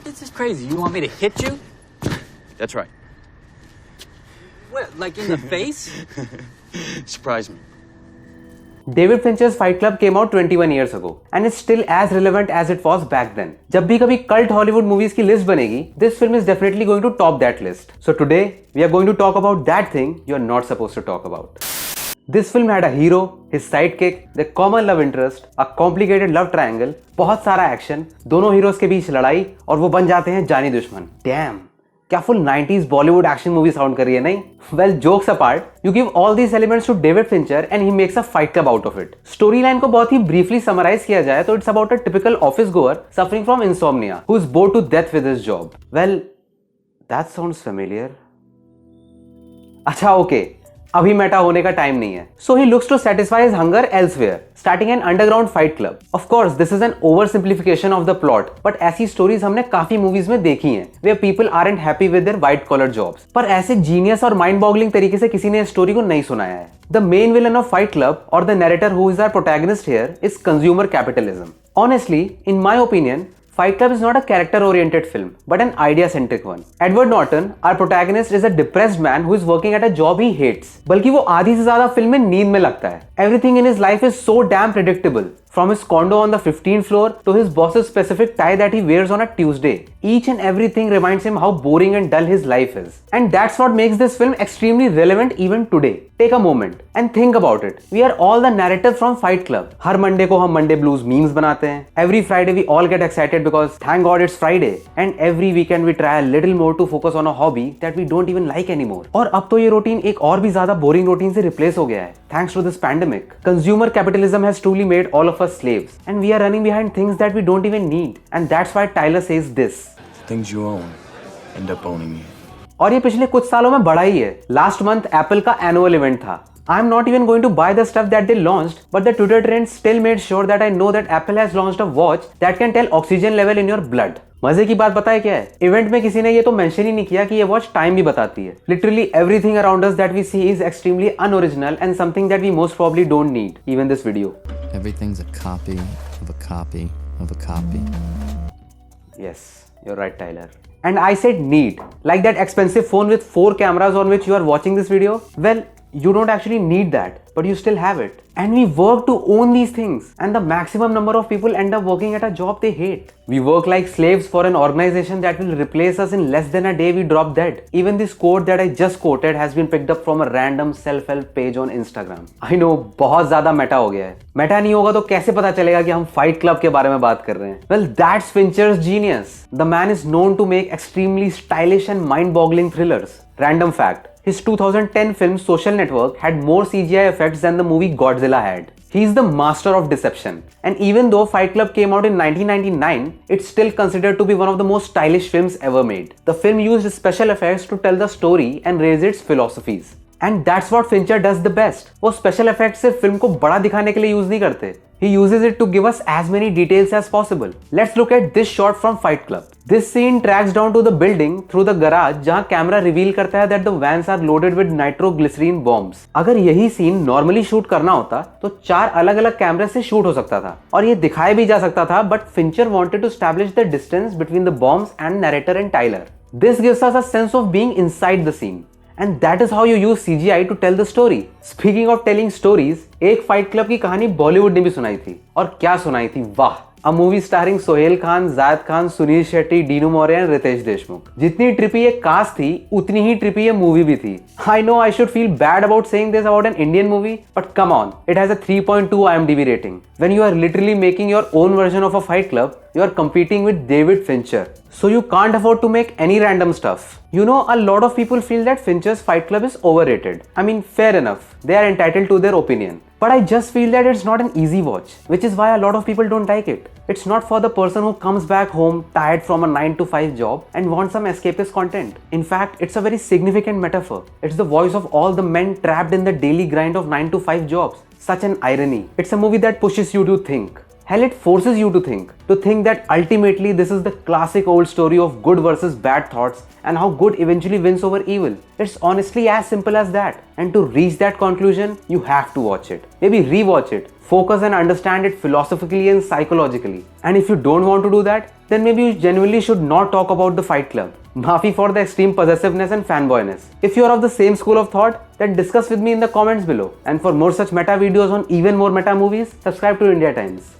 This is crazy. You want me to hit you? That's right. What, like in the face? Surprise me. David Fincher's Fight Club came out 21 years ago and is still as relevant as it was back then. जब भी कभी cult Hollywood movies की list बनेगी, this film is definitely going to top that list. So today we are going to talk about that thing you are not supposed to talk about. This film had a hero, his sidekick, the common love interest, a complicated love triangle, बहुत सारा action, दोनों heroes के बीच लड़ाई और वो बन जाते हैं जानी दुश्मन. Damn! क्या full 90s Bollywood action movie sound कर रही है नहीं? Well jokes apart, you give all these elements to David Fincher and he makes a fight club out of it. Story line को बहुत ही ब्रीफली समराइज किया जाए तो it's about a typical office goer suffering from insomnia who is bored to death with his job. Well that sounds familiar. अच्छा okay, अभी meta होने का टाइम नहीं है. So he looks to satisfy his hunger elsewhere, starting an underground fight club. Of course this is an oversimplification of the plot, but ऐसी stories हमने काफी movies में देखी हैं where people aren't happy with their white collar jobs. पर ऐसे genius और mind boggling तरीके से किसी ने इस स्टोरी को नहीं सुनाया है. The main villain of Fight Club और the narrator who is our protagonist here is consumer capitalism. Honestly, in my opinion, Fight Club is not a character-oriented film, but an idea-centric one. Edward Norton, our protagonist, is a depressed man who is working at a job he hates. बल्कि वो आधी से ज़्यादा film में नींद में लगता है. Everything in his life is so damn predictable. From his condo on the 15th floor to his boss's specific tie that he wears on a Tuesday. Each and everything reminds him how boring and dull his life is. And that's what makes this film extremely relevant even today. Take a moment and think about it. We are all the narrative from Fight Club. Her Monday को हम Monday Blues memes बनाते हैं. Every Friday we all get excited because thank God it's Friday. And every weekend we try a little more to focus on a hobby that we don't even like anymore. और अब तो ये routine एक और भी ज़्यादा boring routine से replace हो गया है. Thanks to this pandemic. Consumer capitalism has truly made all of us slaves, and we are running behind things that we don't even need. And that's why Tyler says this. Things you own end up owning you. और ये पिछले कुछ सालों में बढ़ा ही है. Last month Apple का annual event था. I'm not even going to buy the stuff that they launched, but the Twitter trend still made sure that I know that Apple has launched a watch that can tell oxygen level in your blood. मजे की बात पता है क्या है? Event में किसी ने ये तो मेंशन ही नहीं किया कि ये वॉच टाइम भी बताती है. Literally everything around us that we see is extremely unoriginal and something that we most probably don't need. Even this video. Everything's a copy of a copy of a copy. Yes, you're right, Tyler. And I said need, like that expensive phone with 4 cameras on which you are watching this video. Well, you don't actually need that, but you still have it. And we work to own these things. And the maximum number of people end up working at a job they hate. We work like slaves for an organization that will replace us in less than a day we drop dead. Even this quote that I just quoted has been picked up from a random self-help page on Instagram. I know, बहुत ज़्यादा Meta हो गया है. Meta नहीं होगा तो कैसे पता चलेगा कि हम फाइट क्लब के बारे में बात कर रहे हैं? Well, that's Fincher's genius. The man is known to make extremely stylish and mind-boggling thrillers. Random fact. His 2010 film Social Network had more CGI effects than the movie Godzilla had. He is the master of deception. And even though Fight Club came out in 1999, it's still considered to be one of the most stylish films ever made. The film used special effects to tell the story and raise its philosophies. And that's what Fincher does the best. वो special effects सिर्फ film को बड़ा दिखाने के लिए use नहीं करते. He uses it to give us as many details as possible. Let's look at this shot from Fight Club. This scene tracks down to the building through the garage जहाँ camera reveal करता है that the vans are loaded with nitroglycerine bombs. अगर यही scene normally shoot करना होता तो 4 अलग अलग कैमरे से शूट हो सकता था और ये दिखाया भी जा सकता था, but Fincher wanted to establish the distance between the bombs and narrator and Tyler. This gives us a sense of being inside the scene. And that is how you use CGI to tell the story. Speaking of telling stories, एक fight club की कहानी बॉलीवुड ने भी सुनाई थी. और क्या सुनाई थी, वाह! A movie starring Sohail Khan, जायद खान, सुनील शेट्टी, डीनू मौर्य और रितेश देशमुख. जितनी ट्रिपी ये कास्ट थी, उतनी ही ट्रिपी ये मूवी भी थी. I know I should feel bad about saying this about an Indian movie, but come on, it has a 3.2 IMDb rating. When you are literally making your own version of a Fight Club, you are competing with David Fincher. So you can't afford to make any random stuff. You know, a lot of people feel that Fincher's Fight Club is overrated. I mean, fair enough. They are entitled to their opinion. But I just feel that it's not an easy watch, which is why a lot of people don't like it. It's not for the person who comes back home tired from a 9 to 5 job and wants some escapist content. In fact, it's a very significant metaphor. It's the voice of all the men trapped in the daily grind of 9 to 5 jobs. Such an irony. It's a movie that pushes you to think. Hell, it forces you to think that ultimately this is the classic old story of good versus bad thoughts and how good eventually wins over evil. It's honestly as simple as that. And to reach that conclusion, you have to watch it. Maybe rewatch it, focus and understand it philosophically and psychologically. And if you don't want to do that, then maybe you genuinely should not talk about the Fight Club. Maafi for the extreme possessiveness and fanboyness. If you are of the same school of thought, then discuss with me in the comments below. And for more such meta videos on even more meta movies, subscribe to Indiatimes.